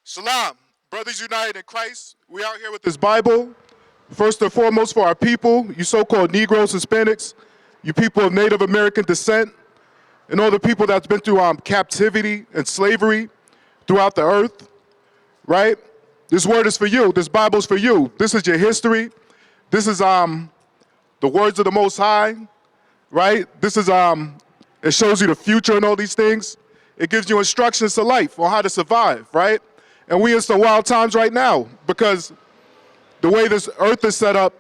Shalam, brothers united in Christ. We out here with this Bible. First and foremost for our people, you so-called Negroes, Hispanics, you people of Native American descent, and all the people that's been through captivity and slavery throughout the earth, right? This word is for you. This Bible's for you. This is your history. This is the words of the Most High, right? This is it shows you the future and all these things. It gives you instructions to life on how to survive, right? And we in some wild times right now because the way this earth is set up,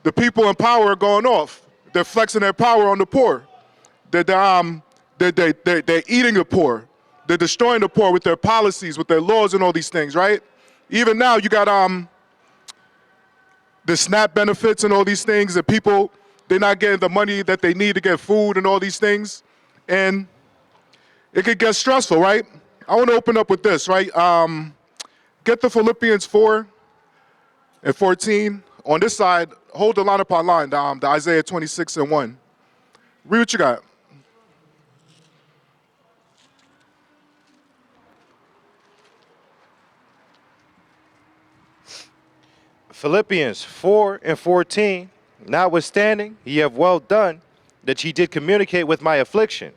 the people in power are going off. They're flexing their power on the poor. They're eating the poor. They're destroying the poor with their policies, with their laws and all these things, right? Even now, you got the SNAP benefits and all these things, and people, they're not getting the money that they need to get food and all these things. And it could get stressful, right? I want to open up with this, right? Get the Philippians 4 and 14. On this side, hold the line upon line, the Isaiah 26 and 1. Read what you got. Philippians 4 and 14, notwithstanding, ye have well done, that ye did communicate with my affliction.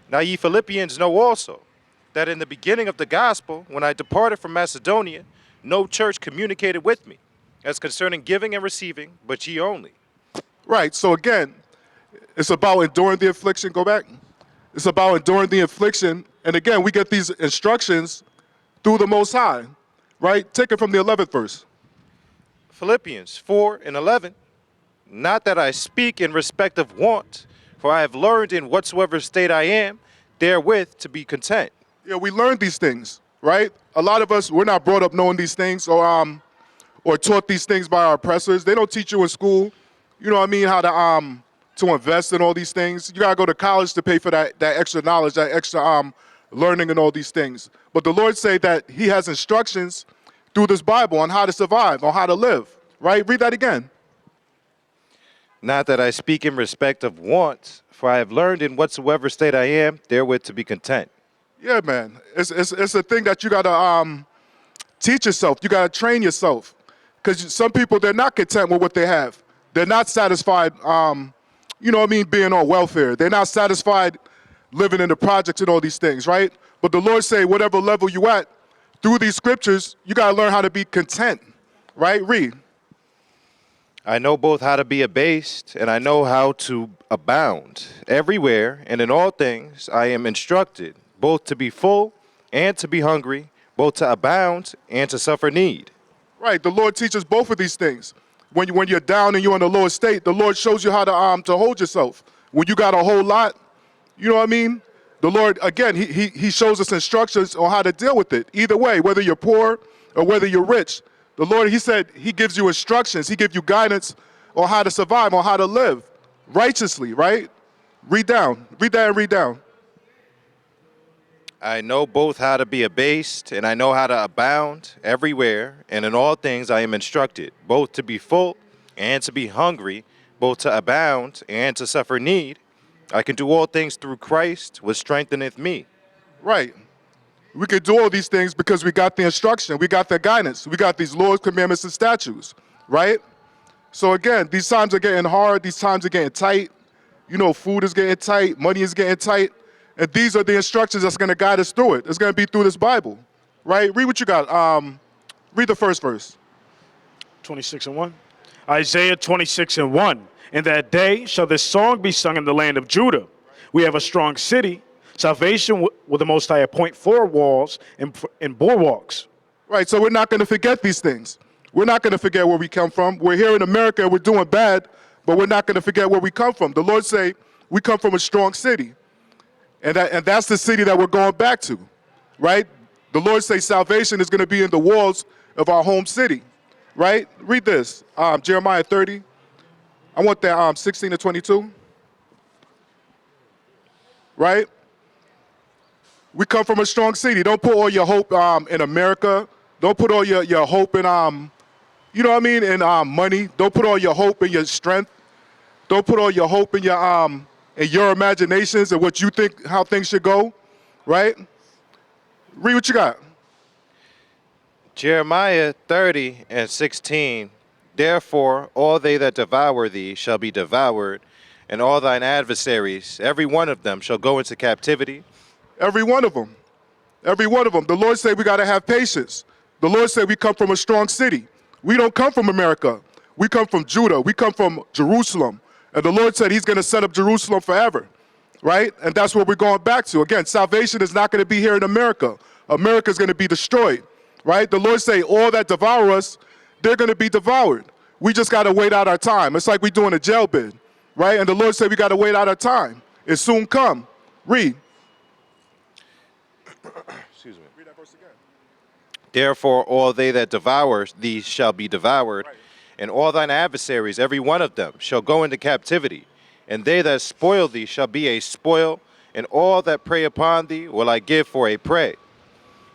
Now ye Philippians know also, that in the beginning of the gospel, when I departed from Macedonia, no church communicated with me, as concerning giving and receiving, but ye only. Right, so again, it's about enduring the affliction. Go back. It's about enduring the affliction. And again, we get these instructions through the Most High, right? Take it from the 11th verse. Philippians 4 and 11, not that I speak in respect of want, for I have learned in whatsoever state I am, therewith to be content. Yeah, we learned these things, right? A lot of us, we're not brought up knowing these things or taught these things by our oppressors. They don't teach you in school, you know what I mean, how to invest in all these things. You gotta go to college to pay for that extra knowledge, that extra learning and all these things. But the Lord say that he has instructions through this Bible on how to survive, on how to live, right? Read that again. Not that I speak in respect of want, for I have learned in whatsoever state I am, therewith to be content. Yeah, man. It's a thing that you gotta teach yourself. You gotta train yourself. Because some people, they're not content with what they have. They're not satisfied, you know what I mean, being on welfare. They're not satisfied living in the projects and all these things, right? But the Lord say, whatever level you at, through these scriptures, you gotta learn how to be content, right? Read. I know both how to be abased, and I know how to abound. Everywhere and in all things I am instructed, both to be full and to be hungry, both to abound and to suffer need. Right, the Lord teaches both of these things. When you're down and you're in the lower state, the Lord shows you how to hold yourself. When you got a whole lot, you know what I mean? The Lord, again, he shows us instructions on how to deal with it. Either way, whether you're poor or whether you're rich, the Lord, he said, he gives you instructions. He gives you guidance on how to survive, on how to live righteously, right? Read down. Read that and read down. I know both how to be abased, and I know how to abound everywhere, and in all things I am instructed, both to be full and to be hungry, both to abound and to suffer need. I can do all things through Christ, which strengtheneth me. Right. We can do all these things because we got the instruction, we got the guidance, we got these laws, commandments, and statutes, right? So again, these times are getting hard, these times are getting tight. You know, food is getting tight, money is getting tight. And these are the instructions that's gonna guide us through it. It's gonna be through this Bible, right? Read what you got. Read the first verse. 26 and 1. Isaiah 26 and 1. In that day shall this song be sung in the land of Judah. We have a strong city. Salvation will the Most High appoint four walls and bulwarks. Right, so we're not gonna forget these things. We're not gonna forget where we come from. We're here in America, we're doing bad, but we're not gonna forget where we come from. The Lord say, we come from a strong city. And that's the city that we're going back to, right? The Lord say salvation is gonna be in the walls of our home city, right? Read this, Jeremiah 30. I want that 16 to 22, right? We come from a strong city. Don't put all your hope in America. Don't put all your hope in, you know what I mean, in money. Don't put all your hope in your strength. Don't put all your hope in your imaginations and what you think how things should go, right? Read what you got. Jeremiah 30 and 16. Therefore, all they that devour thee shall be devoured, and all thine adversaries, every one of them, shall go into captivity. Every one of them. Every one of them. The Lord said we got to have patience. The Lord said we come from a strong city. We don't come from America. We come from Judah. We come from Jerusalem. And the Lord said he's going to set up Jerusalem forever, right? And that's what we're going back to. Again, salvation is not going to be here in America. America is going to be destroyed, right? The Lord say all that devour us, they're going to be devoured. We just got to wait out our time. It's like we're doing a jail bid, right? And the Lord said we got to wait out our time. It soon come. Read. Excuse me. Read that verse again. Therefore, all they that devour thee shall be devoured, Right. and all thine adversaries, every one of them, shall go into captivity. And they that spoil thee shall be a spoil, and all that prey upon thee will I give for a prey.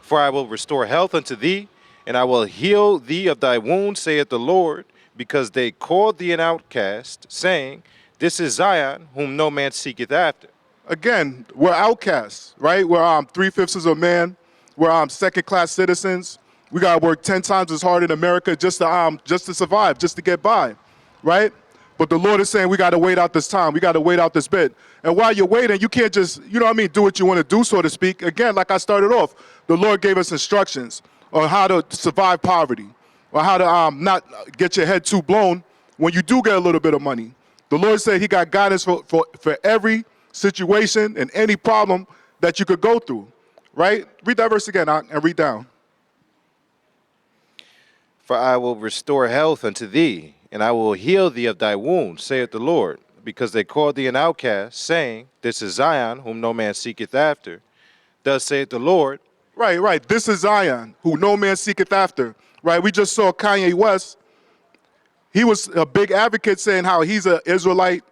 For I will restore health unto thee, and I will heal thee of thy wounds, saith the Lord, because they called thee an outcast, saying, This is Zion, whom no man seeketh after. Again, we're outcasts, right? We're three-fifths of a man. We're second-class citizens. We gotta work 10 times as hard in America just to survive, just to get by, right? But the Lord is saying we gotta wait out this time. We gotta wait out this bit. And while you're waiting, you can't just, you know what I mean, do what you want to do, so to speak. Again, like I started off, the Lord gave us instructions on how to survive poverty, or how to not get your head too blown when you do get a little bit of money. The Lord said he got guidance for every situation and any problem that you could go through, right? Read that verse again and read down. For I will restore health unto thee, and I will heal thee of thy wounds, saith the Lord, because they called thee an outcast, saying, This is Zion, whom no man seeketh after. Thus saith the Lord. Right, right. This is Zion, who no man seeketh after, right? We just saw Kanye West. He was a big advocate saying how he's an Israelite.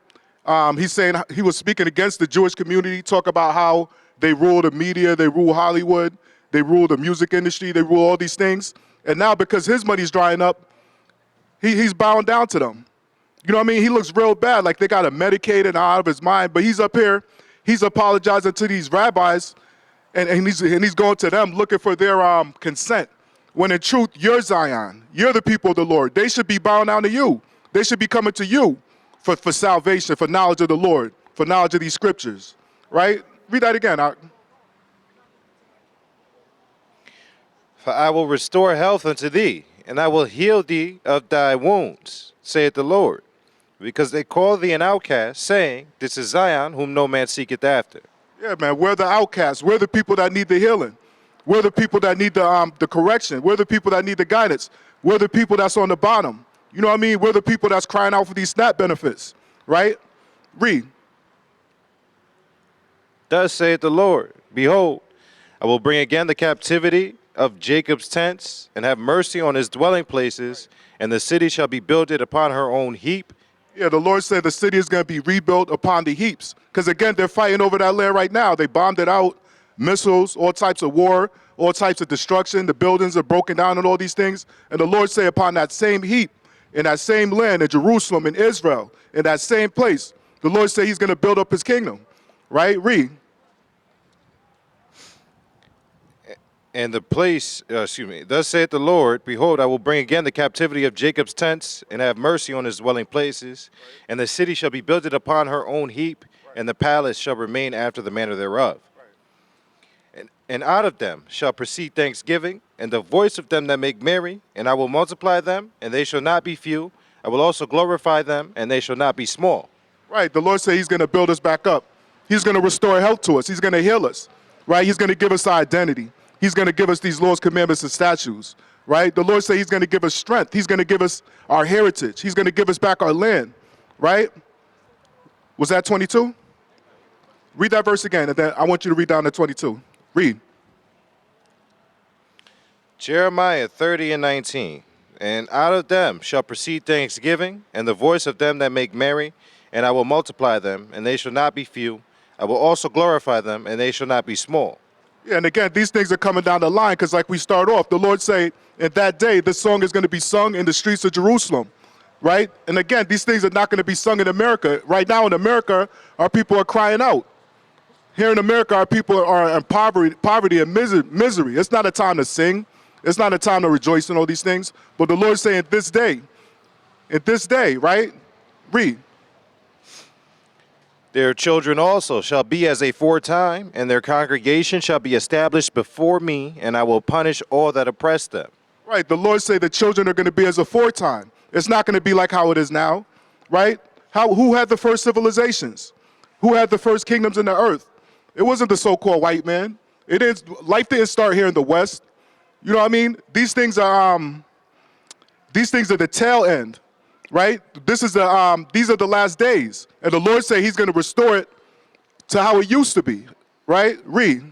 He's saying he was speaking against the Jewish community, talk about how they rule the media, they rule Hollywood, they rule the music industry, they rule all these things. And now because his money's drying up, he's bowing down to them. You know what I mean? He looks real bad, like they got him medicated out of his mind, but he's up here, he's apologizing to these rabbis, and he's going to them looking for their consent. When in truth, you're Zion. You're the people of the Lord. They should be bowing down to you. They should be coming to you for salvation, for knowledge of the Lord, for knowledge of these scriptures, right? Read that again. For I will restore health unto thee, and I will heal thee of thy wounds, saith the Lord. Because they call thee an outcast, saying, This is Zion, whom no man seeketh after. Yeah, man, we're the outcasts. We're the people that need the healing. We're the people that need the correction. We're the people that need the guidance. We're the people that's on the bottom. You know what I mean? We're the people that's crying out for these SNAP benefits, right? Read. Thus saith the Lord, Behold, I will bring again the captivity of Jacob's tents, and have mercy on his dwelling places, and the city shall be builded upon her own heap. Yeah, the Lord said the city is going to be rebuilt upon the heaps. Because again, they're fighting over that land right now. They bombed it out, missiles, all types of war, all types of destruction. The buildings are broken down and all these things. And the Lord said upon that same heap, in that same land, in Jerusalem, in Israel, in that same place, the Lord said he's going to build up his kingdom. Right? Read. And the place, thus saith the Lord, Behold, I will bring again the captivity of Jacob's tents, and have mercy on his dwelling places. Right. And the city shall be builded upon her own heap, right. And the palace shall remain after the manner thereof. Right. And out of them shall proceed thanksgiving, and the voice of them that make merry, and I will multiply them, and they shall not be few. I will also glorify them, and they shall not be small. Right, the Lord said he's going to build us back up. He's going to restore health to us. He's going to heal us, right? He's going to give us our identity. He's going to give us these laws, commandments, and statutes, right? The Lord said he's going to give us strength. He's going to give us our heritage. He's going to give us back our land, right? Was that 22? Read that verse again, and then I want you to read down to 22. Read. Jeremiah 30 and 19. And out of them shall proceed thanksgiving, and the voice of them that make merry, and I will multiply them, and they shall not be few. I will also glorify them, and they shall not be small. Yeah, and again, these things are coming down the line because like we start off, the Lord say, in that day, this song is going to be sung in the streets of Jerusalem, right? And again, these things are not going to be sung in America. Right now in America, our people are crying out. Here in America, our people are in poverty and misery. It's not a time to sing. It's not a time to rejoice in all these things. But the Lord's saying in this day, right? Read. Their children also shall be as aforetime, and their congregation shall be established before me, and I will punish all that oppress them. Right, the Lord say the children are going to be as aforetime. It's not going to be like how it is now, right? Who had the first civilizations? Who had the first kingdoms in the earth? It wasn't the so-called white man. Life didn't start here in the West. You know what I mean? These things are the tail end, right? These are the last days, and the Lord say He's going to restore it to how it used to be, right? Read.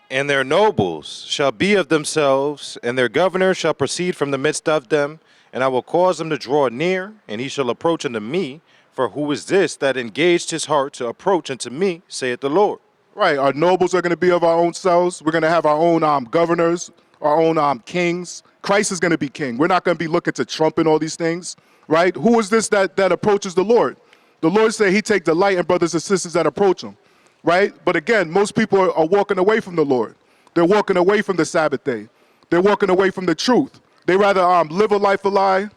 And their nobles shall be of themselves, and their governor shall proceed from the midst of them, and I will cause him to draw near, and he shall approach unto me. For who is this that engaged his heart to approach unto me, saith the Lord? Right, our nobles are going to be of our own selves. We're going to have our own governors, our own kings. Christ is going to be king. We're not going to be looking to Trump and all these things, right? Who is this that approaches the Lord? The Lord said He take delight in brothers and sisters that approach Him, right? But again, most people are walking away from the Lord. They're walking away from the Sabbath day. They're walking away from the truth. They rather live a life of lie,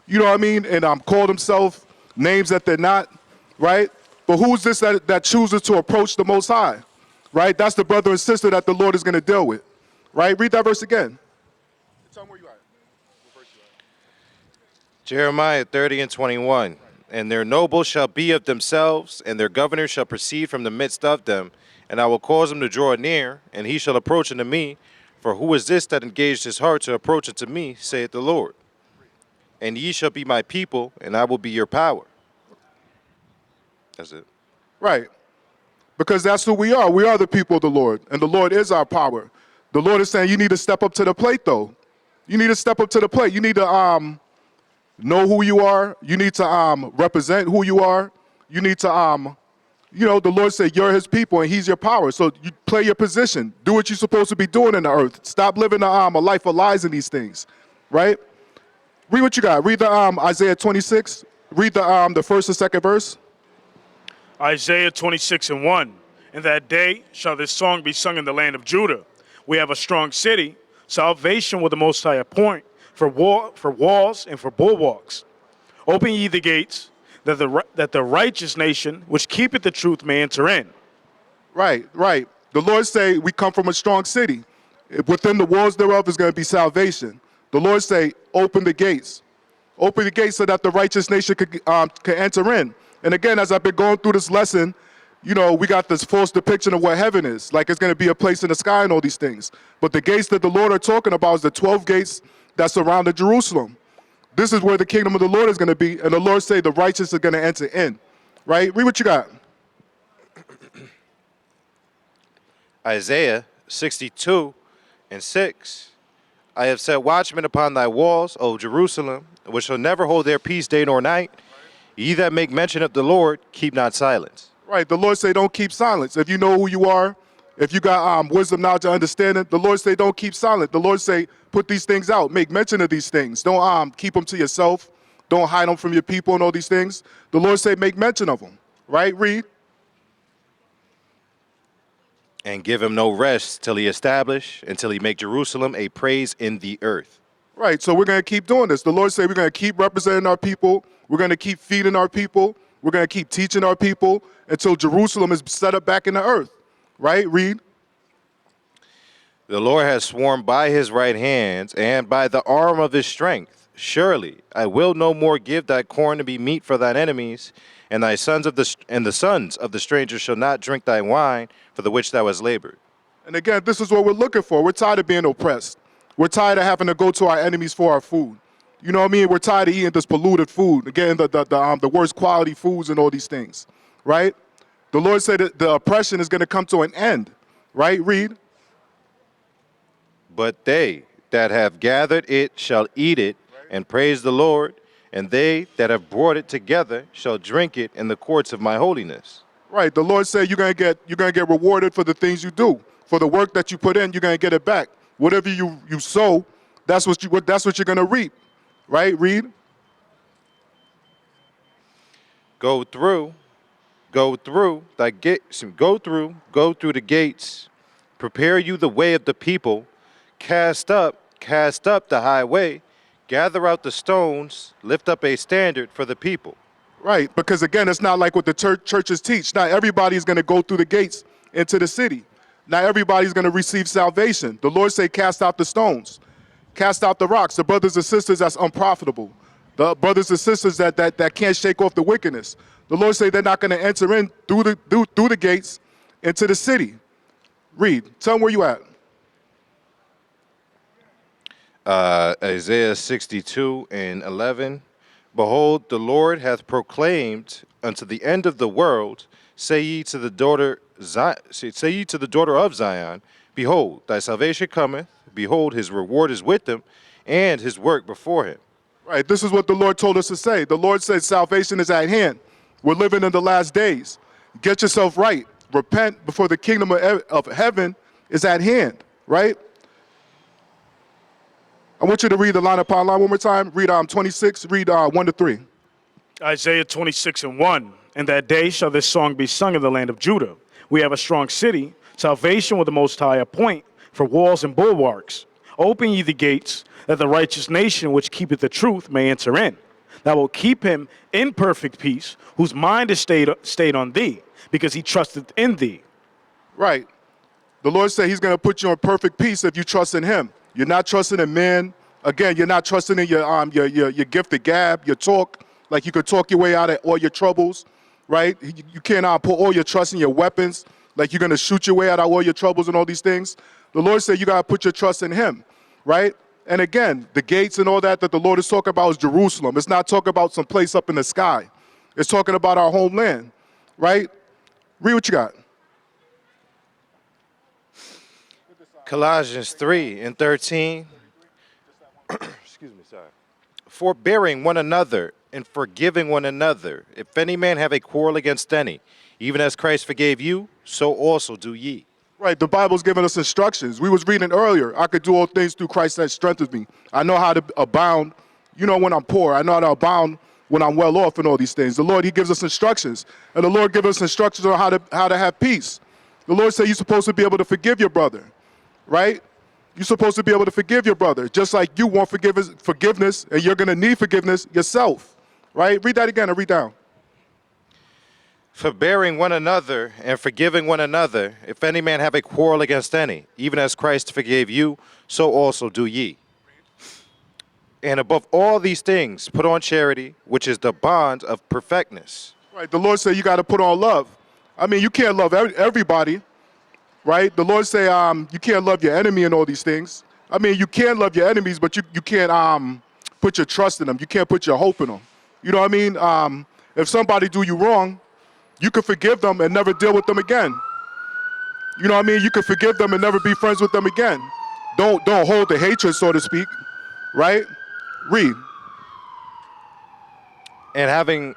you know what I mean, and call themselves names that they're not, right? But who's this that chooses to approach the Most High, right? That's the brother and sister that the Lord is going to deal with, right? Read that verse again. Tell me where you at. What verse you at? Jeremiah 30 and 21. And their nobles shall be of themselves, and their governor shall proceed from the midst of them, and I will cause him to draw near, and he shall approach unto me. For who is this that engaged his heart to approach unto me, saith the Lord? And ye shall be my people, and I will be your power. That's it. Right. Because that's who we are. We are the people of the Lord, and the Lord is our power. The Lord is saying you need to step up to the plate, though. You need to step up to the plate. You need to know who you are. You need to represent who you are. You need to, the Lord said you're His people and He's your power. So you play your position. Do what you're supposed to be doing in the earth. Stop living a life of lies in these things, right? Read what you got. Read the Isaiah 26. Read the first and second verse. Isaiah 26 and 1. In that day shall this song be sung in the land of Judah. We have a strong city. Salvation will the Most High appoint for walls and for bulwarks. Open ye the gates, that the righteous nation which keepeth the truth may enter in. Right, right. The Lord say we come from a strong city. Within the walls thereof is going to be salvation. The Lord say, open the gates. Open the gates so that the righteous nation could enter in. And again, as I've been going through this lesson, we got this false depiction of what heaven is. Like it's going to be a place in the sky and all these things. But the gates that the Lord are talking about is the 12 gates that surrounded Jerusalem. This is where the kingdom of the Lord is going to be. And the Lord say the righteous are going to enter in. Right? Read what you got. Isaiah 62 and 6. I have set watchmen upon thy walls, O Jerusalem, which shall never hold their peace day nor night. Ye that make mention of the Lord, keep not silence. Right. The Lord say don't keep silence. If you know who you are, if you got wisdom, knowledge, and understanding, the Lord say don't keep silent. The Lord say put these things out. Make mention of these things. Don't keep them to yourself. Don't hide them from your people and all these things. The Lord say make mention of them. Right? Read. And give him no rest till he establish, until he make Jerusalem a praise in the earth. Right, so we're going to keep doing this. The Lord said we're going to keep representing our people. We're going to keep feeding our people. We're going to keep teaching our people until Jerusalem is set up back in the earth. Right, read. The Lord has sworn by his right hands and by the arm of his strength. Surely I will no more give thy corn to be meat for thine enemies, and thy sons of the sons of the stranger shall not drink thy wine, for the which thou hast labored. And again, this is what we're looking for. We're tired of being oppressed. We're tired of having to go to our enemies for our food. You know what I mean? We're tired of eating this polluted food, getting the worst quality foods and all these things, right? The Lord said that the oppression is going to come to an end, right? Read. But they that have gathered it shall eat it and praise the Lord, and they that have brought it together shall drink it in the courts of my holiness. Right. The Lord said you're gonna get rewarded for the things you do. For the work that you put in, you're gonna get it back. Whatever you sow, that's what you're gonna reap. Right? Read. Go through the gates. Prepare you the way of the people, Cast up the highway, gather out the stones, lift up a standard for the people. Right, because again, it's not like what the churches teach. Not everybody's going to go through the gates into the city. Not everybody's going to receive salvation. The Lord say, cast out the stones, cast out the rocks. The brothers and sisters that's unprofitable. The brothers and sisters that can't shake off the wickedness. The Lord say they're not going to enter in through the gates into the city. Read. Tell them where you at. Isaiah 62 and 11. Behold, the Lord hath proclaimed unto the end of the world, say ye to the daughter of Zion, behold, thy salvation cometh, behold, his reward is with him, and his work before him. Right, this is what the Lord told us to say. The Lord said salvation is at hand. We're living in the last days. Get yourself right. Repent before the kingdom of heaven is at hand, right? I want you to read the line upon line one more time. Read 26, read 1 to 3. Isaiah 26 and 1. In that day shall this song be sung in the land of Judah. We have a strong city. Salvation with the Most High appoint for walls and bulwarks. Open ye the gates, that the righteous nation which keepeth the truth may enter in. Thou wilt keep him in perfect peace, whose mind is stayed on thee, because he trusteth in thee. Right. The Lord said he's going to put you in perfect peace if you trust in him. You're not trusting in men. Again, you're not trusting in your gift of gab, your talk, like you could talk your way out of all your troubles, right? You can't put all your trust in your weapons, like you're going to shoot your way out of all your troubles and all these things. The Lord said you got to put your trust in him, right? And again, the gates and all that the Lord is talking about is Jerusalem. It's not talking about some place up in the sky. It's talking about our homeland, right? Read what you got. Colossians 3 and 13. Excuse me, sorry. Forbearing one another and forgiving one another, if any man have a quarrel against any, even as Christ forgave you, so also do ye. Right, the Bible's giving us instructions. We was reading earlier, I could do all things through Christ that strengthens me. I know how to abound, when I'm poor. I know how to abound when I'm well off and all these things. The Lord, he gives us instructions. And the Lord gives us instructions on how to have peace. The Lord said you're supposed to be able to forgive your brother, right? You're supposed to be able to forgive your brother, just like you want forgiveness, and you're going to need forgiveness yourself, right? Read that again and read down. Forbearing one another and forgiving one another, if any man have a quarrel against any, even as Christ forgave you, so also do ye. And above all these things, put on charity, which is the bond of perfectness. Right, the Lord said you got to put on love. I mean, you can't love everybody, right? The Lord say you can't love your enemy and all these things. I mean, you can love your enemies, but you can't put your trust in them. You can't put your hope in them. You know what I mean? If somebody do you wrong, you can forgive them and never deal with them again. You know what I mean? You can forgive them and never be friends with them again. Don't hold the hatred, so to speak, right? Read. And having,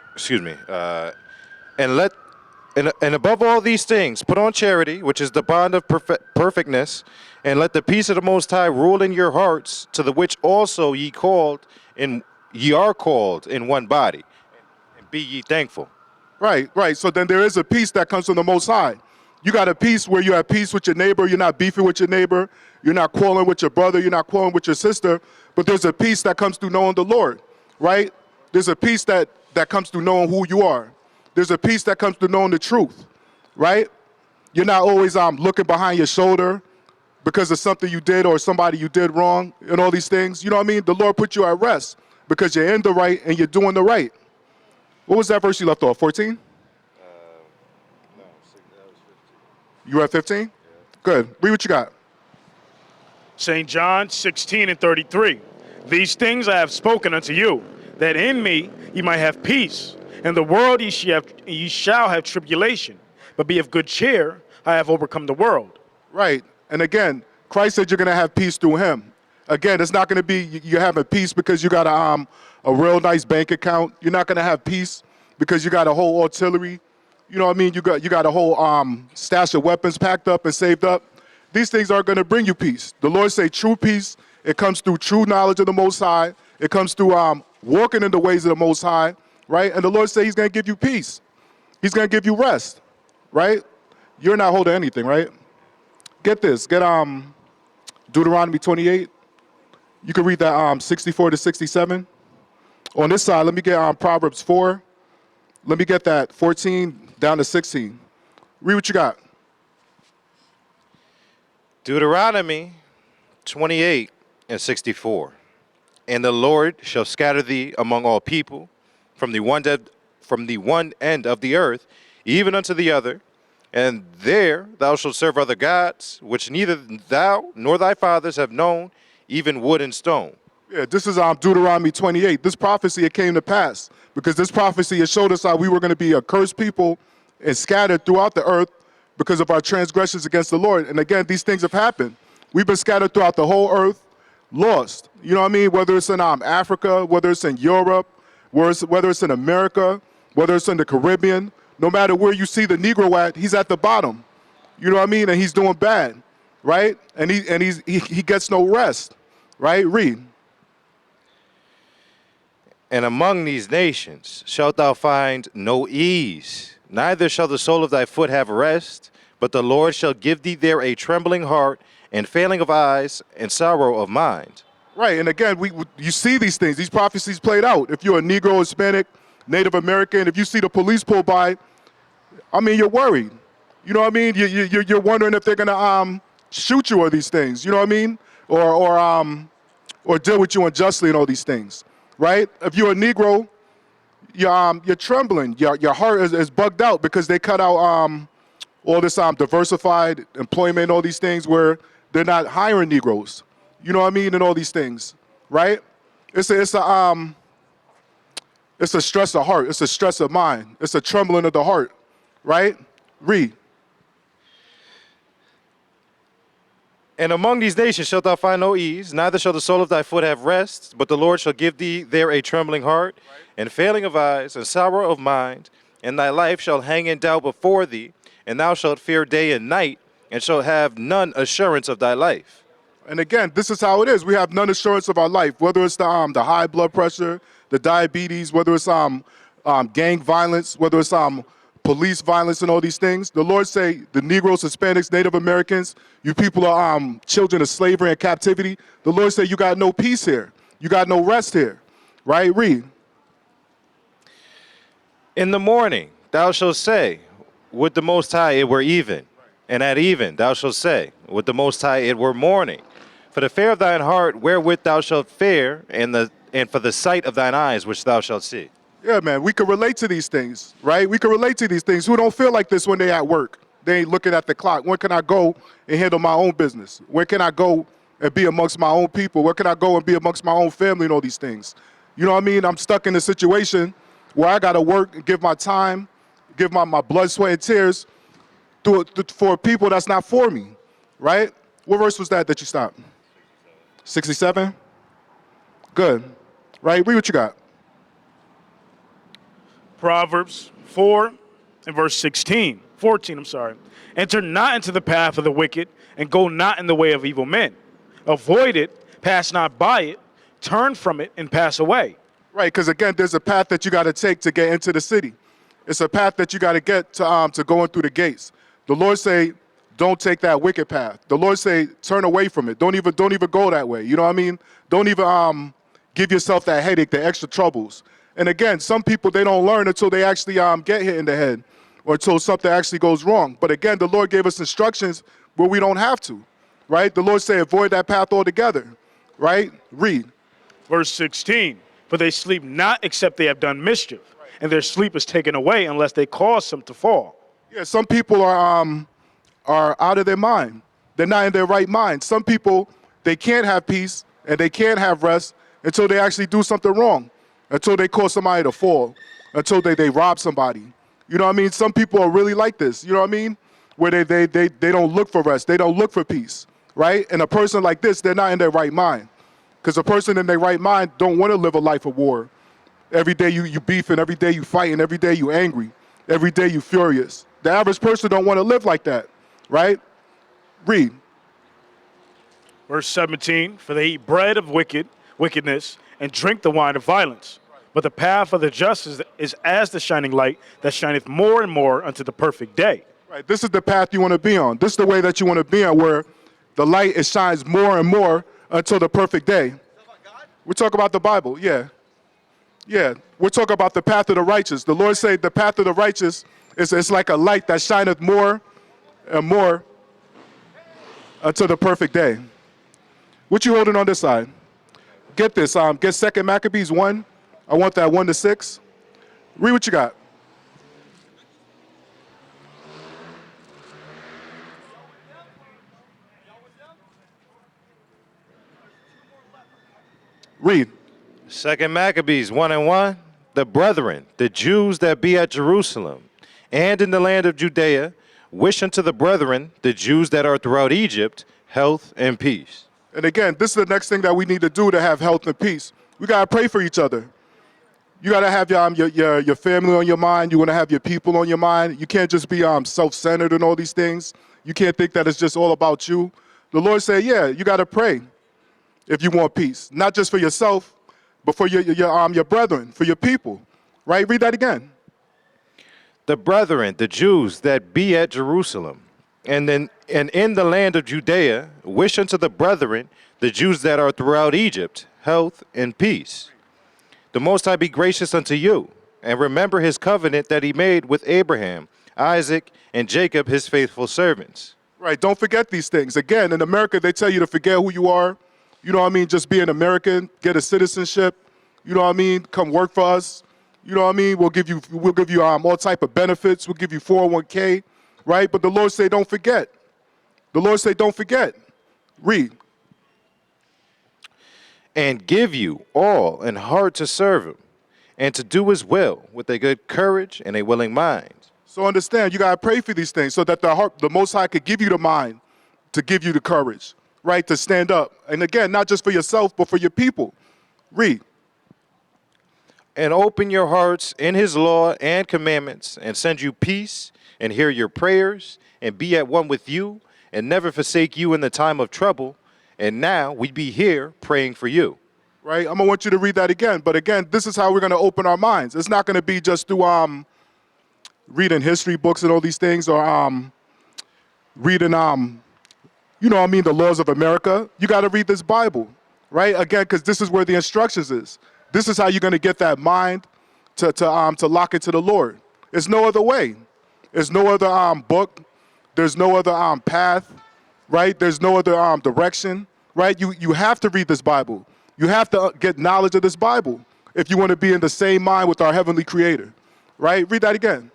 and above all these things, put on charity, which is the bond of perfectness, and let the peace of the Most High rule in your hearts, to the which also ye are called in one body, and be ye thankful. Right. So then there is a peace that comes from the Most High. You got a peace where you're at peace with your neighbor. You're not beefing with your neighbor. You're not quarreling with your brother. You're not quarreling with your sister. But there's a peace that comes through knowing the Lord, right? There's a peace that comes through knowing who you are. There's a peace that comes through knowing the truth, right? You're not always looking behind your shoulder because of something you did or somebody you did wrong and all these things. You know what I mean? The Lord put you at rest because you're in the right and you're doing the right. What was that verse you left off? 14? No, that was 15. You were at 15? Yeah. Good. Read what you got. St. John 16 and 33. These things I have spoken unto you, that in me ye might have peace. In the world ye shall have tribulation, but be of good cheer. I have overcome the world. Right. And again, Christ said you're going to have peace through him. Again, it's not going to be you're having peace because you got a real nice bank account. You're not going to have peace because you got a whole artillery. You know what I mean? You got a whole stash of weapons packed up and saved up. These things aren't going to bring you peace. The Lord say true peace, it comes through true knowledge of the Most High. It comes through walking in the ways of the Most High, right? And the Lord say he's going to give you peace. He's going to give you rest, right? You're not holding anything, right? Get this. Get Deuteronomy 28. You can read that 64 to 67. On this side, let me get Proverbs 4. Let me get that 14 down to 16. Read what you got. Deuteronomy 28 and 64. And the Lord shall scatter thee among all people, from the one end of the earth, even unto the other, and there thou shalt serve other gods, which neither thou nor thy fathers have known, even wood and stone. Yeah, this is Deuteronomy 28. This prophecy, it came to pass because this prophecy, it showed us how we were going to be a cursed people and scattered throughout the earth because of our transgressions against the Lord. And again, these things have happened. We've been scattered throughout the whole earth, lost. You know what I mean? Whether it's in Africa, whether it's in Europe, whether it's in America, whether it's in the Caribbean, no matter where you see the Negro at, he's at the bottom. You know what I mean? And he's doing bad, right? And he gets no rest, right? Read. And among these nations shalt thou find no ease, neither shall the sole of thy foot have rest, but the Lord shall give thee there a trembling heart, and failing of eyes, and sorrow of mind. Right, and again, you see these things, these prophecies played out. If you're a Negro, Hispanic, Native American, if you see the police pull by, I mean, you're worried. You know what I mean? You're wondering if they're gonna shoot you or these things. You know what I mean? Or deal with you unjustly and all these things, right? If you're a Negro, you're trembling. Your heart is bugged out because they cut out all this diversified employment and all these things where they're not hiring Negroes. You know what I mean? And all these things, right? It's a stress of heart. It's a stress of mind. It's a trembling of the heart, right? Read. And among these nations shalt thou find no ease, neither shall the sole of thy foot have rest, but the Lord shall give thee there a trembling heart, and failing of eyes, and sorrow of mind, and thy life shall hang in doubt before thee, and thou shalt fear day and night, and shalt have none assurance of thy life. And again, this is how it is. We have none assurance of our life, whether it's the high blood pressure, the diabetes, whether it's gang violence, whether it's police violence and all these things. The Lord say the Negroes, Hispanics, Native Americans, you people are children of slavery and captivity. The Lord say you got no peace here. You got no rest here, right? Read. In the morning thou shalt say, would the Most High it were even, and at even thou shalt say, would the Most High it were morning. For the fear of thine heart wherewith thou shalt fare, and for the sight of thine eyes which thou shalt see. Yeah, man, we can relate to these things, right? We can relate to these things. Who don't feel like this when they at work? They ain't looking at the clock. When can I go and handle my own business? Where can I go and be amongst my own people? Where can I go and be amongst my own family and all these things? You know what I mean? I'm stuck in a situation where I got to work and give my time, give my blood, sweat, and tears for people that's not for me, right? What verse was that you stopped? 67? Good. Right? Read what you got. Proverbs 4 and verse 14, Enter not into the path of the wicked, and go not in the way of evil men. Avoid it, pass not by it, turn from it, and pass away. Right, because again, there's a path that you got to take to get into the city. It's a path that you got to get to going through the gates. The Lord say, don't take that wicked path. The Lord say, turn away from it. Don't even go that way. You know what I mean? Don't even give yourself that headache, the extra troubles. And again, some people, they don't learn until they actually get hit in the head or until something actually goes wrong. But again, the Lord gave us instructions where we don't have to, right? The Lord say, avoid that path altogether, right? Read. Verse 16, for they sleep not except they have done mischief, and their sleep is taken away unless they cause some to fall. Yeah, some people are out of their mind. They're not in their right mind. Some people, they can't have peace and they can't have rest until they actually do something wrong, until they cause somebody to fall, until they rob somebody. You know what I mean? Some people are really like this, you know what I mean? Where they don't look for rest, they don't look for peace, right? And a person like this, they're not in their right mind. Because a person in their right mind don't want to live a life of war. Every day you beefing, every day you fighting, every day you angry, every day you furious. The average person don't want to live like that, right? Read. Verse 17, for they eat bread of wickedness, and drink the wine of violence. But the path of the just is as the shining light that shineth more and more unto the perfect day. Right, this is the path you want to be on. This is the way that you want to be on, where the light, it shines more and more until the perfect day. We're talking about the Bible, yeah. Yeah, we're talking about the path of the righteous. The Lord said the path of the righteous is like a light that shineth more and more until the perfect day. What you holding on this side? Get this, get 2 Maccabees 1. I want that 1 to 6. Read what you got. Read. 2 Maccabees 1 and 1. The brethren, the Jews that be at Jerusalem and in the land of Judea, wish unto the brethren, the Jews that are throughout Egypt, health and peace. And again, this is the next thing that we need to do to have health and peace. We got to pray for each other. You got to have your family on your mind. You want to have your people on your mind. You can't just be self-centered and all these things. You can't think that it's just all about you. The Lord said, yeah, you got to pray if you want peace. Not just for yourself, but for your brethren, for your people. Right? Read that again. The brethren, the Jews that be at Jerusalem and in the land of Judea, wish unto the brethren, the Jews that are throughout Egypt, health and peace. The Most High be gracious unto you, and remember his covenant that he made with Abraham, Isaac, and Jacob, his faithful servants. Right, don't forget these things. Again, in America, they tell you to forget who you are. You know what I mean? Just be an American, get a citizenship. You know what I mean? Come work for us. You know what I mean? We'll give you all type of benefits. We'll give you 401k, right? But the Lord say, don't forget. The Lord say, don't forget. Read. And give you all an heart to serve him, and to do his will with a good courage and a willing mind. So understand, you got to pray for these things so that the Most High could give you the mind to give you the courage, right, to stand up. And again, not just for yourself, but for your people. Read. And open your hearts in his law and commandments, and send you peace, and hear your prayers, and be at one with you, and never forsake you in the time of trouble. And now we be here praying for you. Right? I'm going to want you to read that again. But again, this is how we're going to open our minds. It's not going to be just through reading history books and all these things, or reading, you know what I mean, the laws of America. You got to read this Bible, right? Again, because this is where the instructions is. This is how you're going to get that mind to lock into the Lord. There's no other way. There's no other book. There's no other path, right? There's no other direction, right? You have to read this Bible. You have to get knowledge of this Bible if you want to be in the same mind with our heavenly Creator, right? Read that again.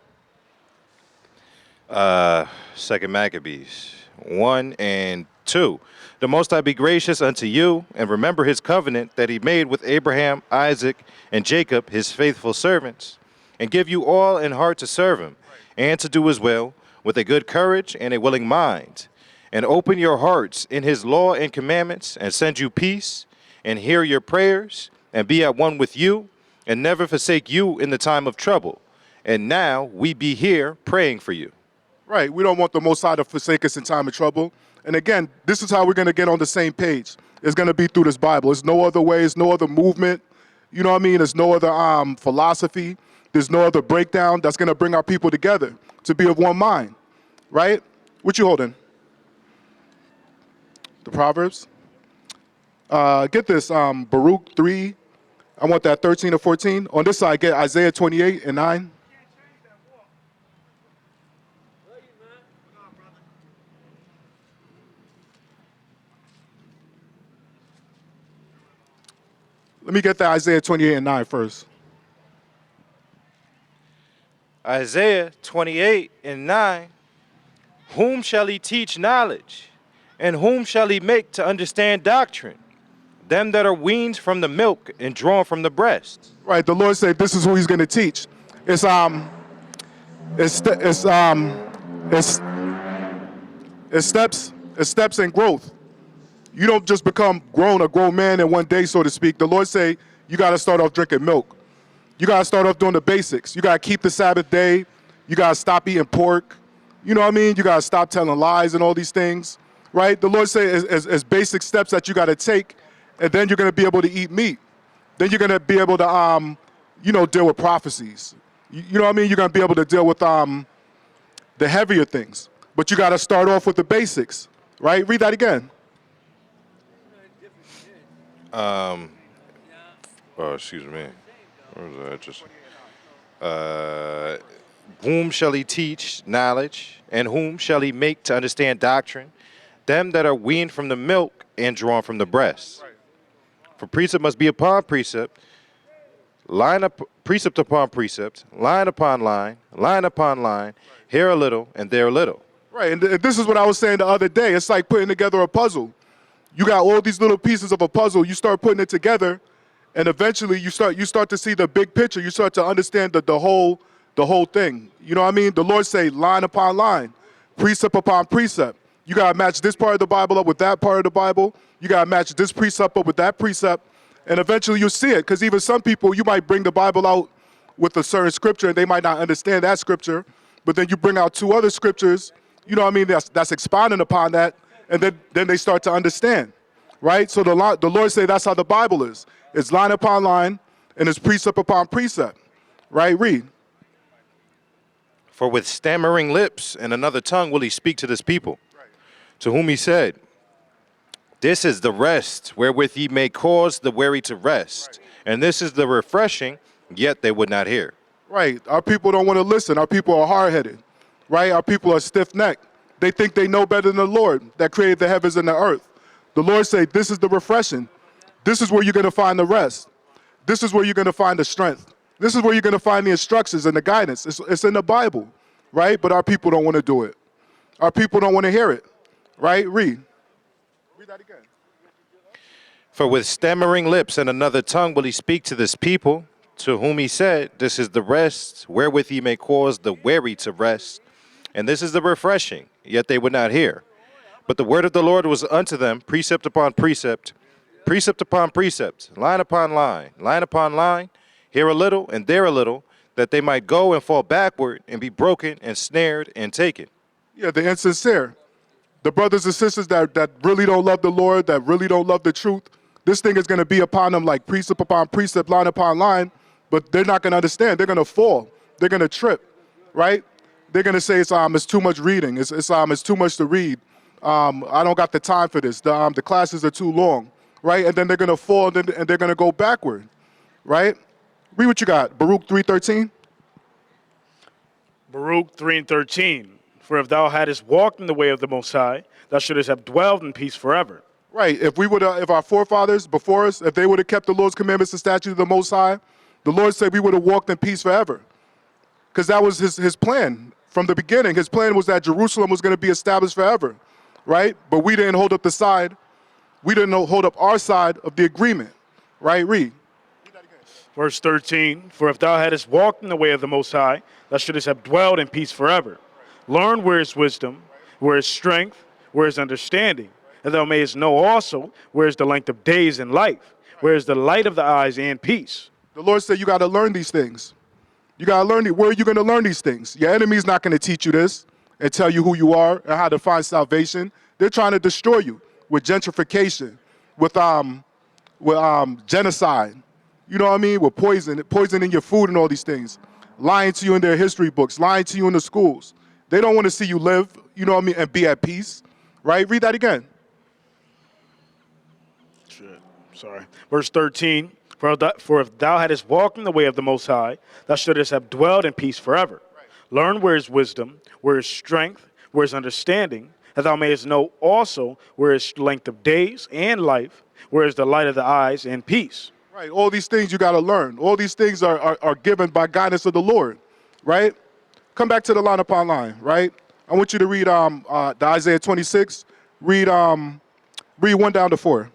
2 Maccabees 1 and 2. The Most High be gracious unto you, and remember his covenant that he made with Abraham, Isaac, and Jacob, his faithful servants, and give you all in heart to serve him, and to do his will, with a good courage and a willing mind, and open your hearts in his law and commandments, and send you peace, and hear your prayers, and be at one with you, and never forsake you in the time of trouble. And now we be here praying for you. Right. We don't want the Most High to forsake us in time of trouble. And again, this is how we're going to get on the same page. It's going to be through this Bible. There's no other way. There's no other movement. You know what I mean? There's no other philosophy. There's no other breakdown that's going to bring our people together to be of one mind. Right? What you holding? The Proverbs? Get this, Baruch 3. I want that 13 to 14. On this side, get Isaiah 28 and 9. Let me get that Isaiah 28 and 9 first. Isaiah 28 and 9. Whom shall he teach knowledge? And whom shall he make to understand doctrine? Them that are weaned from the milk and drawn from the breast. Right, the Lord said this is who he's going to teach. It's steps and growth. You don't just become a grown man in one day, so to speak. The Lord say you got to start off drinking milk. You got to start off doing the basics. You got to keep the Sabbath day. You got to stop eating pork. You know what I mean? You got to stop telling lies and all these things, right? The Lord say is basic steps that you got to take, and then you're going to be able to eat meat. Then you're going to be able to, deal with prophecies. You know what I mean? You're going to be able to deal with the heavier things. But you got to start off with the basics, right? Read that again. Oh, excuse me. Where was that? Just uh, whom shall he teach knowledge, and whom shall he make to understand doctrine? Them that are weaned from the milk and drawn from the breast. For precept must be upon precept, precept upon precept, line upon line, here a little and there a little. Right, and this is what I was saying the other day. It's like putting together a puzzle. You got all these little pieces of a puzzle. You start putting it together, and eventually you start to see the big picture. You start to understand the whole thing. You know what I mean? The Lord say line upon line, precept upon precept. You gotta match this part of the Bible up with that part of the Bible. You gotta match this precept up with that precept, and eventually you'll see it. Because even some people, you might bring the Bible out with a certain scripture, and they might not understand that scripture, but then you bring out two other scriptures. You know what I mean? That's expounding upon that, and then they start to understand, right? So the Lord say that's how the Bible is. It's line upon line, and it's precept upon precept, right? Read. For with stammering lips and another tongue will he speak to this people, to whom he said, this is the rest wherewith ye may cause the weary to rest, and this is the refreshing, yet they would not hear. Right. Our people don't want to listen. Our people are hard-headed, right? Our people are stiff-necked. They think they know better than the Lord that created the heavens and the earth. The Lord say, this is the refreshing. This is where you're going to find the rest. This is where you're going to find the strength. This is where you're going to find the instructions and the guidance. It's in the Bible, right? But our people don't want to do it. Our people don't want to hear it, right? Read. Read that again. For with stammering lips and another tongue will he speak to this people, to whom he said, this is the rest wherewith ye may cause the weary to rest, and this is the refreshing, yet they would not hear. But the word of the Lord was unto them precept upon precept, precept upon precept, line upon line, here a little and there a little, that they might go and fall backward and be broken and snared and taken. Yeah, the insincere. The brothers and sisters that really don't love the Lord, that really don't love the truth, this thing is going to be upon them like precept upon precept, line upon line, but they're not going to understand. They're going to fall. They're going to trip, right? They're going to say it's too much reading. It's too much to read. I don't got the time for this. The classes are too long, right? And then they're going to fall and they're going to go backward, right? Read what you got. Baruch 3:13. Baruch 3:13. For if thou hadst walked in the way of the Most High, thou shouldest have dwelled in peace forever. Right. If our forefathers before us, if they would have kept the Lord's commandments and statutes of the Most High, the Lord said we would have walked in peace forever. Because that was his plan from the beginning. His plan was that Jerusalem was going to be established forever, right? But we didn't hold up the side. We didn't hold up our side of the agreement, right? Read. Verse 13. For if thou hadst walked in the way of the Most High, thou shouldest have dwelled in peace forever. Learn where is wisdom, where is strength, where is understanding, and thou mayest know also where is the length of days and life, where is the light of the eyes and peace. The Lord said you got to learn these things. You got to learn it. Where are you going to learn these things? Your enemy's not going to teach you this and tell you who you are and how to find salvation. They're trying to destroy you with gentrification, with genocide. You know what I mean? With poisoning your food and all these things. Lying to you in their history books, lying to you in the schools. They don't want to see you live, you know what I mean, and be at peace, right? Read that again. Sorry. Verse 13. For if thou hadst walked in the way of the Most High, thou shouldest have dwelled in peace forever. Right. Learn where is wisdom, where is strength, where is understanding, that thou mayest know also where is length of days and life, where is the light of the eyes and peace. Right, all these things you got to learn. All these things are given by guidance of the Lord, right? Come back to the line upon line, right? I want you to read the Isaiah 26. Read 1 down to 4.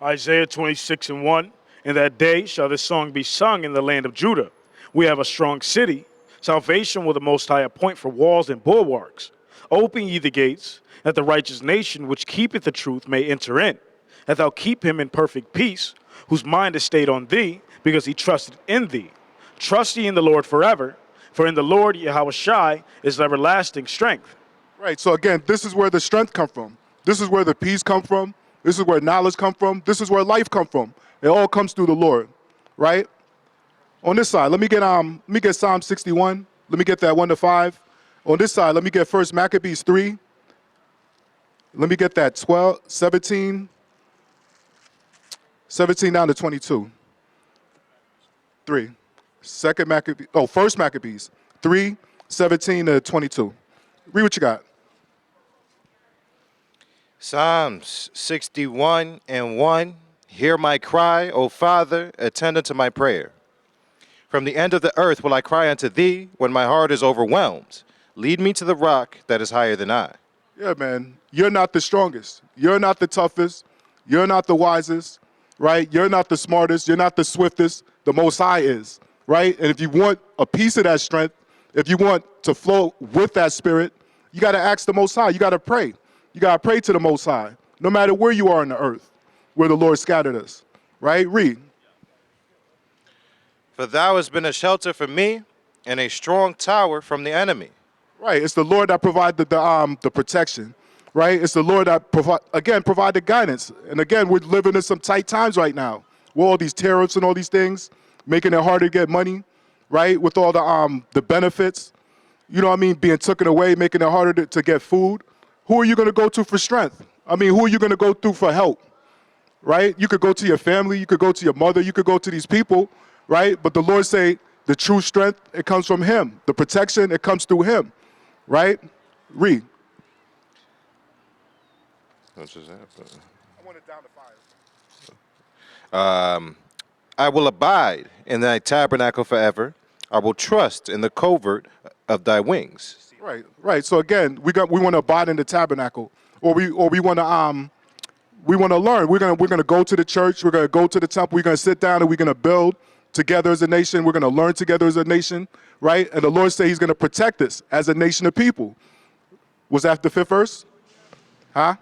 Isaiah 26:1. In that day shall this song be sung in the land of Judah. We have a strong city. Salvation will the Most High appoint for walls and bulwarks. Open ye the gates, that the righteous nation which keepeth the truth may enter in. That thou keep him in perfect peace, whose mind is stayed on thee, because he trusted in thee. Trust ye in the Lord forever, for in the Lord Yahushai is everlasting strength. Right, so again, this is where the strength comes from. This is where the peace comes from. This is where knowledge comes from. This is where life comes from. It all comes through the Lord, right? On this side, let me get Psalm 61. Let me get that 1 to 5. On this side, let me get 1 Maccabees 3. Let me get that 12, 17, 17 down to 22. 3. Second Maccabees, first Maccabees. 3, 17 to 22. Read what you got. Psalms 61 and 1. Hear my cry, O Father, attend unto my prayer. From the end of the earth will I cry unto thee when my heart is overwhelmed. Lead me to the rock that is higher than I. Yeah, man. You're not the strongest. You're not the toughest. You're not the wisest, right? You're not the smartest. You're not the swiftest. The Most High is, right? And if you want a piece of that strength, if you want to flow with that spirit, you got to ask the Most High. You got to pray. You got to pray to the Most High, no matter where you are on the earth, where the Lord scattered us, right? Read. For thou hast been a shelter for me and a strong tower from the enemy. Right, it's the Lord that provided the protection, right? It's the Lord that provided guidance. And again, we're living in some tight times right now, with all these tariffs and all these things, making it harder to get money, right? With all the benefits, you know what I mean, being taken away, making it harder to get food. Who are you going to go to for strength? I mean, who are you going to go to for help, right? You could go to your family, you could go to your mother, you could go to these people, right? But the Lord say the true strength, it comes from Him. The protection, it comes through Him. Right? Read. What's that? I want it down to 5. I will abide in thy tabernacle forever. I will trust in the covert of thy wings. Right, right. So again, we want to abide in the tabernacle, or we want to learn. We're gonna go to the church. We're gonna go to the temple. We're gonna sit down and we're gonna build together as a nation. We're gonna learn together as a nation. Right? And the Lord said He's going to protect us as a nation of people. Was that the 5th verse? Huh?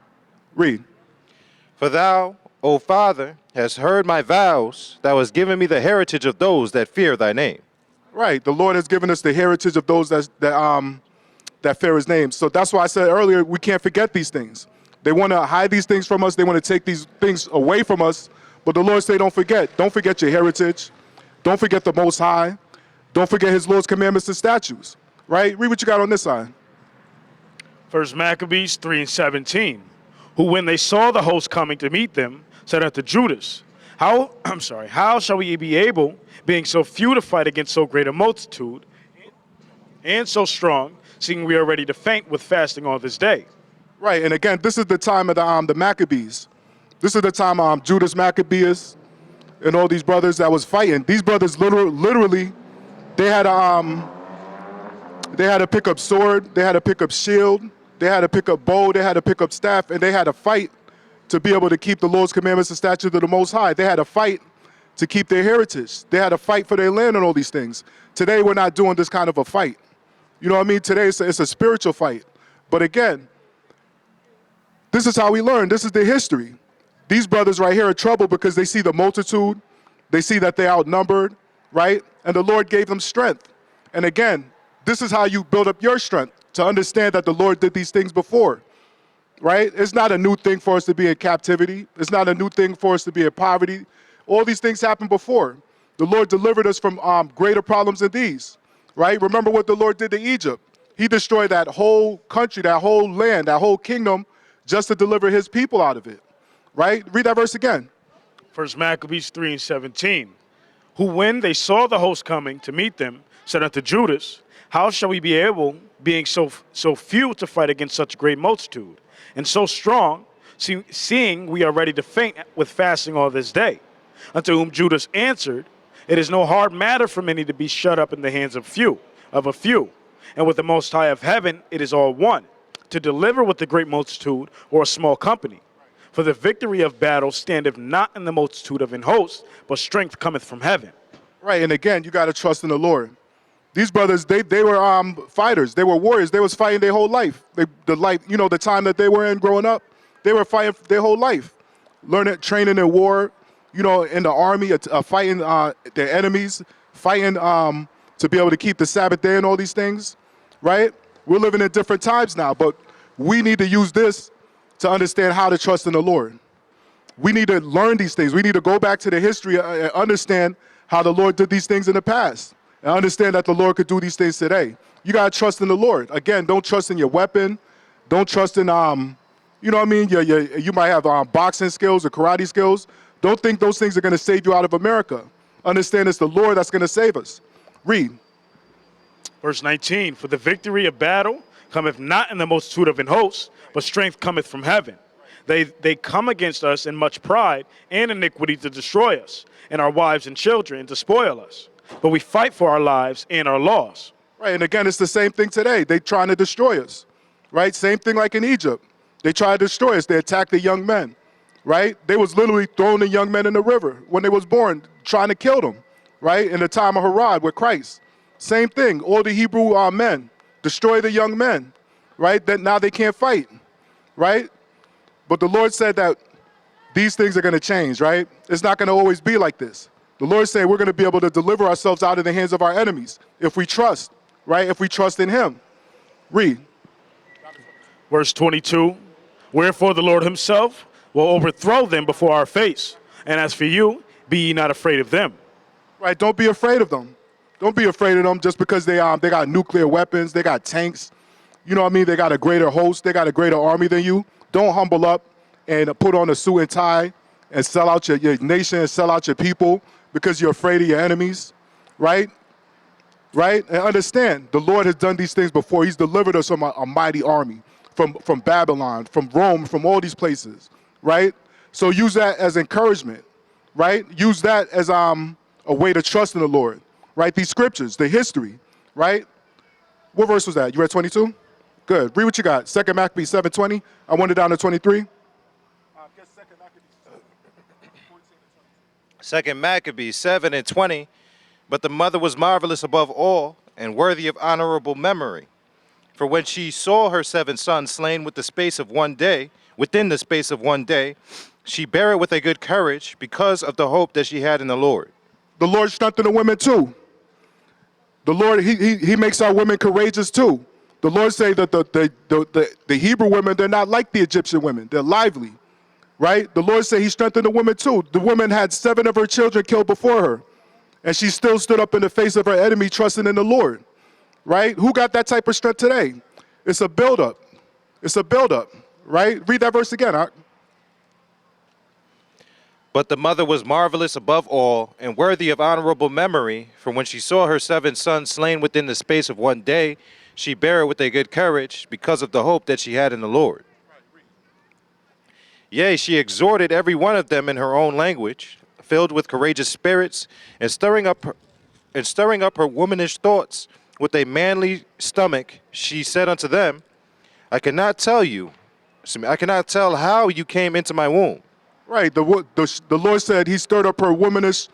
Read. For thou, O Father, hast heard my vows. Thou hast given me the heritage of those that fear thy name. Right. The Lord has given us the heritage of those that fear His name. So that's why I said earlier, we can't forget these things. They want to hide these things from us. They want to take these things away from us. But the Lord said, don't forget. Don't forget your heritage. Don't forget the Most High. Don't forget His Lord's commandments and statutes, right? Read what you got on this side. First Maccabees 3 and 17. Who, when they saw the host coming to meet them, said unto Judas, how shall we be able, being so few, to fight against so great a multitude, and so strong, seeing we are ready to faint with fasting all this day? Right, and again, this is the time of the Maccabees. This is the time Judas Maccabeus and all these brothers that was fighting. These brothers literally they had to pick up sword, they had to pick up shield, they had to pick up bow, they had to pick up staff, and they had to fight to be able to keep the Lord's commandments and statutes of the Most High. They had to fight to keep their heritage. They had to fight for their land and all these things. Today, we're not doing this kind of a fight. You know what I mean? Today, it's a spiritual fight. But again, this is how we learn. This is the history. These brothers right here are trouble because they see the multitude. They see that they're outnumbered, right? And the Lord gave them strength. And again, this is how you build up your strength, to understand that the Lord did these things before, right? It's not a new thing for us to be in captivity. It's not a new thing for us to be in poverty. All these things happened before. The Lord delivered us from greater problems than these, right? Remember what the Lord did to Egypt. He destroyed that whole country, that whole land, that whole kingdom, just to deliver His people out of it, right? Read that verse again. First Maccabees 3 and 17. Who, when they saw the host coming to meet them, said unto Judas, how shall we be able, being so few, to fight against such a great multitude, and so strong, seeing we are ready to faint with fasting all this day? Unto whom Judas answered, it is no hard matter for many to be shut up in the hands of a few, and with the Most High of heaven it is all one, to deliver with the great multitude or a small company. For the victory of battle standeth not in the multitude of an host, but strength cometh from heaven. Right, and again, you got to trust in the Lord. These brothers, they were fighters. They were warriors. They was fighting their whole life. The time that they were in growing up, they were fighting their whole life, training in war, in the army, fighting their enemies, fighting to be able to keep the Sabbath day and all these things, right? We're living in different times now, but we need to use this to understand how to trust in the Lord. We need to learn these things. We need to go back to the history and understand how the Lord did these things in the past, and understand that the Lord could do these things today. You got to trust in the Lord. Again, don't trust in your weapon. Don't trust in You know what I mean? You might have boxing skills or karate skills. Don't think those things are going to save you out of America. Understand it's the Lord that's going to save us. Read. Verse 19, for the victory of battle cometh not in the multitude of an host, but strength cometh from heaven. They come against us in much pride and iniquity to destroy us, and our wives and children to spoil us. But we fight for our lives and our laws. Right, and again, it's the same thing today. They trying to destroy us, right? Same thing like in Egypt. They try to destroy us. They attack the young men, right? They was literally throwing the young men in the river when they was born, trying to kill them, right? In the time of Herod with Christ. Same thing, all the Hebrew men, destroy the young men, right? That now they can't fight, right? But the Lord said that these things are going to change, right? It's not going to always be like this. The Lord said we're going to be able to deliver ourselves out of the hands of our enemies if we trust, right? If we trust in him. Read. Verse 22, wherefore the Lord himself will overthrow them before our face. And as for you, be ye not afraid of them. Right, don't be afraid of them. Don't be afraid of them just because they got nuclear weapons, they got tanks. You know what I mean? They got a greater host, they got a greater army than you. Don't humble up and put on a suit and tie and sell out your nation and sell out your people because you're afraid of your enemies, right? Right? And understand, the Lord has done these things before. He's delivered us from a mighty army, from Babylon, from Rome, from all these places, right? So use that as encouragement, right? Use that as a way to trust in the Lord, right? These scriptures, the history, right? What verse was that? You read 22? Good. Read what you got. 2 Maccabees 7:20. I went it down to 23. Second Maccabees 7 and 20. But the mother was marvelous above all, and worthy of honorable memory. For when she saw her 7 sons slain within the space of one day, she bare it with a good courage, because of the hope that she had in the Lord. The Lord strengthened the women too. The Lord, he makes our women courageous too. The Lord say that the Hebrew women, they're not like the Egyptian women. They're lively, right? The Lord said he strengthened the women too. The woman had 7 of her children killed before her, and she still stood up in the face of her enemy, trusting in the Lord, right? Who got that type of strength today? It's a buildup. It's a buildup, right? Read that verse again, Ak. But the mother was marvelous above all, and worthy of honorable memory, for when she saw her 7 sons slain within the space of one day, she bare it with a good courage, because of the hope that she had in the Lord. Yea, she exhorted every one of them in her own language, filled with courageous spirits, and stirring up her womanish thoughts with a manly stomach. She said unto them, I cannot tell how you came into my womb. Right. The Lord said he stirred up her womanish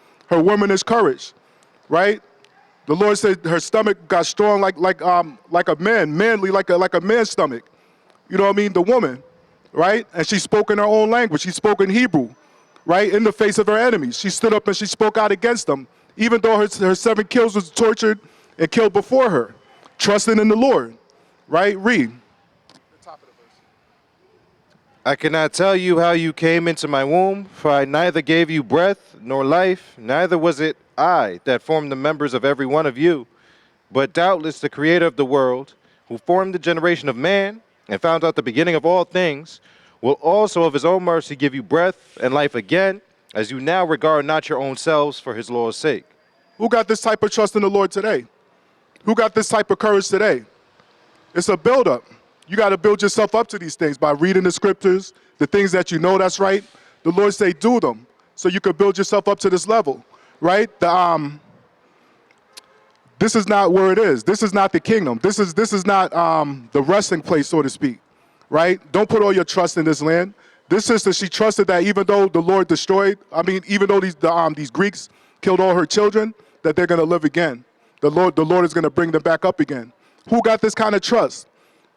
courage, right? The Lord said her stomach got strong like a man, manly like a man's stomach. You know what I mean? The woman, right? And she spoke in her own language. She spoke in Hebrew, right? In the face of her enemies. She stood up and she spoke out against them, even though her 7 kills was tortured and killed before her, trusting in the Lord, right? Read. I cannot tell you how you came into my womb, for I neither gave you breath nor life, neither was it I that formed the members of every one of you, but doubtless the Creator of the world, who formed the generation of man and found out the beginning of all things, will also of his own mercy give you breath and life again, as you now regard not your own selves for his Lord's sake. Who got this type of trust in the Lord today? Who got this type of courage today? It's a buildup. You got to build yourself up to these things by reading the scriptures, the things that you know that's right. The Lord say do them so you can build yourself up to this level, right? This is not where it is. This is not the kingdom. This is not the resting place, so to speak, right? Don't put all your trust in this land. This sister, she trusted that even though the Lord even though these Greeks killed all her children, that they're going to live again. The Lord is going to bring them back up again. Who got this kind of trust?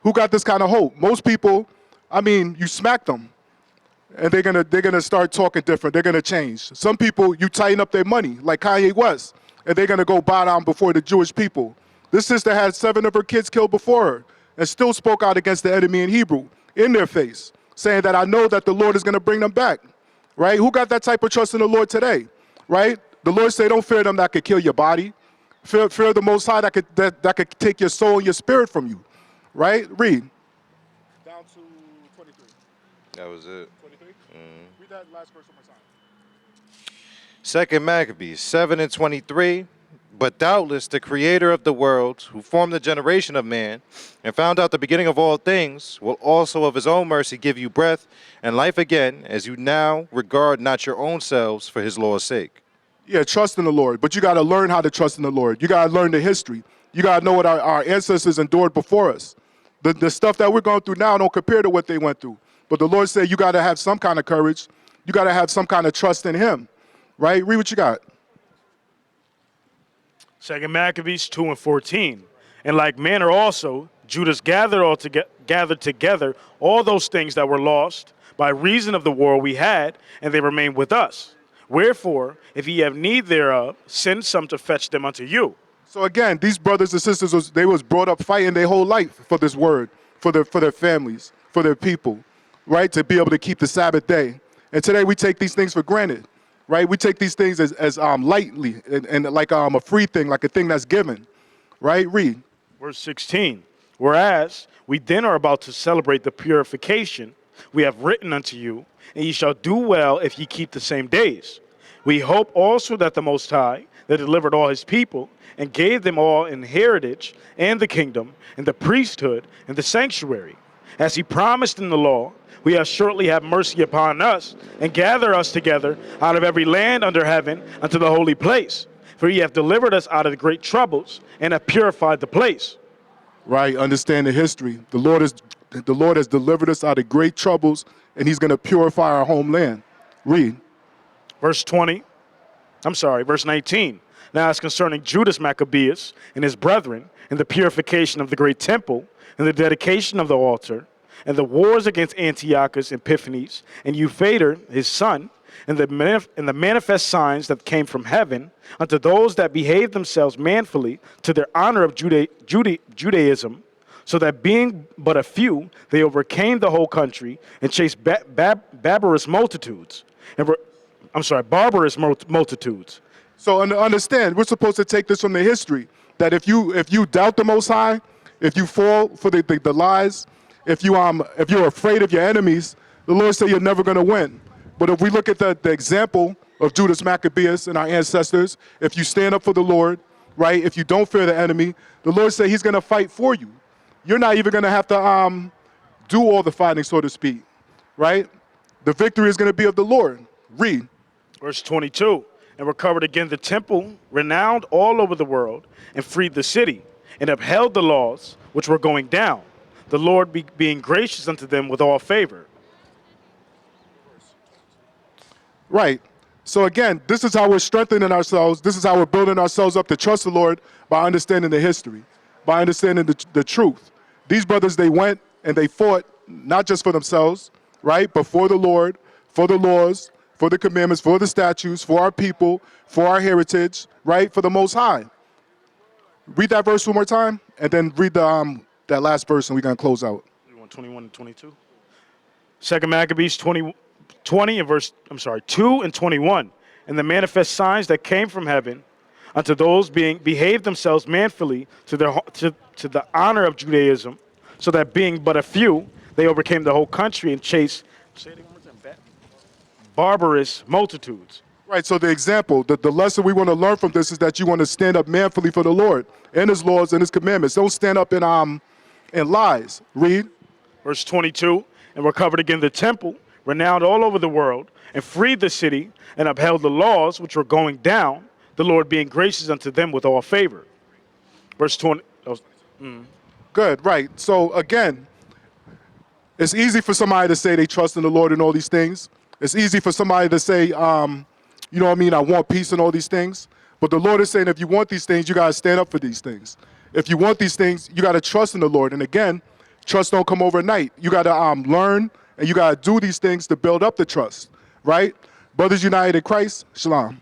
Who got this kind of hope? Most people, you smack them, and they're gonna start talking different. They're gonna change. Some people, you tighten up their money, like Kanye West, and they're gonna go bow down before the Jewish people. This sister had 7 of her kids killed before her, and still spoke out against the enemy in Hebrew, in their face, saying that I know that the Lord is gonna bring them back, right? Who got that type of trust in the Lord today, right? The Lord say, don't fear them that could kill your body. Fear the Most High that could take your soul and your spirit from you. Right? Read. Down to 23. That was it. 23? Read that last verse one more time. Second Maccabees 7 and 23. But doubtless the creator of the world, who formed the generation of man, and found out the beginning of all things, will also of his own mercy give you breath and life again, as you now regard not your own selves for his law's sake. Yeah, trust in the Lord, but you got to learn how to trust in the Lord. You got to learn the history. You got to know what our ancestors endured before us. The stuff that we're going through now don't compare to what they went through. But the Lord said you got to have some kind of courage. You got to have some kind of trust in him, right? Read what you got. Second Maccabees 2 and 14. In like manner also, Judas gathered together all those things that were lost by reason of the war we had, and they remain with us. Wherefore, if ye have need thereof, send some to fetch them unto you. So again, these brothers and sisters, they was brought up fighting their whole life for this word, for their families, for their people, right? To be able to keep the Sabbath day. And today we take these things for granted, right? We take these things as lightly and like a free thing, like a thing that's given, right? Read. Verse 16. Whereas we then are about to celebrate the purification we have written unto you, and ye shall do well if ye keep the same days. We hope also that the Most High, that delivered all his people, and gave them all in heritage, and the kingdom, and the priesthood, and the sanctuary, as he promised in the law, we have shortly have mercy upon us, and gather us together out of every land under heaven unto the holy place. For he hath delivered us out of the great troubles, and hath purified the place. Right, understand the history. The Lord has delivered us out of great troubles, and he's going to purify our homeland. Read. Verse 19. Now as concerning Judas Maccabeus and his brethren, and the purification of the great temple, and the dedication of the altar, and the wars against Antiochus and Epiphanes, and Eupator his son, and the manifest signs that came from heaven, unto those that behaved themselves manfully to their honor of Judaism, so that being but a few, they overcame the whole country and chased barbarous multitudes. Barbarous multitudes. So understand, we're supposed to take this from the history, that if you doubt the Most High, if you fall for the lies, if you're afraid of your enemies, the Lord said you're never going to win. But if we look at the example of Judas Maccabeus and our ancestors, if you stand up for the Lord, right, if you don't fear the enemy, the Lord said he's going to fight for you. You're not even going to have to do all the fighting, so to speak, right? The victory is going to be of the Lord. Read. Verse 22. And recovered again the temple, renowned all over the world, and freed the city, and upheld the laws which were going down, the Lord being gracious unto them with all favor. Right. So again, this is how we're strengthening ourselves. This is how we're building ourselves up to trust the Lord, by understanding the history, by understanding the truth. These brothers, they went and they fought not just for themselves, right, but for the Lord, for the laws, for the commandments, for the statutes, for our people, for our heritage, right, for the Most High. Read that verse one more time, and then read that last verse, and we're going to close out. 21 and 22. Second Maccabees 20 and 2 and 21. And the manifest signs that came from heaven unto those behaved themselves manfully to the honor of Judaism, so that being but a few, they overcame the whole country and chased barbarous multitudes. Right, so the example, the lesson we want to learn from this is that you want to stand up manfully for the Lord and his laws and his commandments. Don't stand up in lies. Read. Verse 22, and recovered again the temple, renowned all over the world, and freed the city, and upheld the laws which were going down, the Lord being gracious unto them with all favor. Verse 20. Good, right. So again, it's easy for somebody to say they trust in the Lord and all these things. It's easy for somebody to say, you know what I mean, I want peace and all these things. But the Lord is saying if you want these things, you got to stand up for these things. If you want these things, you got to trust in the Lord. And again, trust don't come overnight. You got to learn, and you got to do these things to build up the trust, right? Brothers united in Christ, Shalom.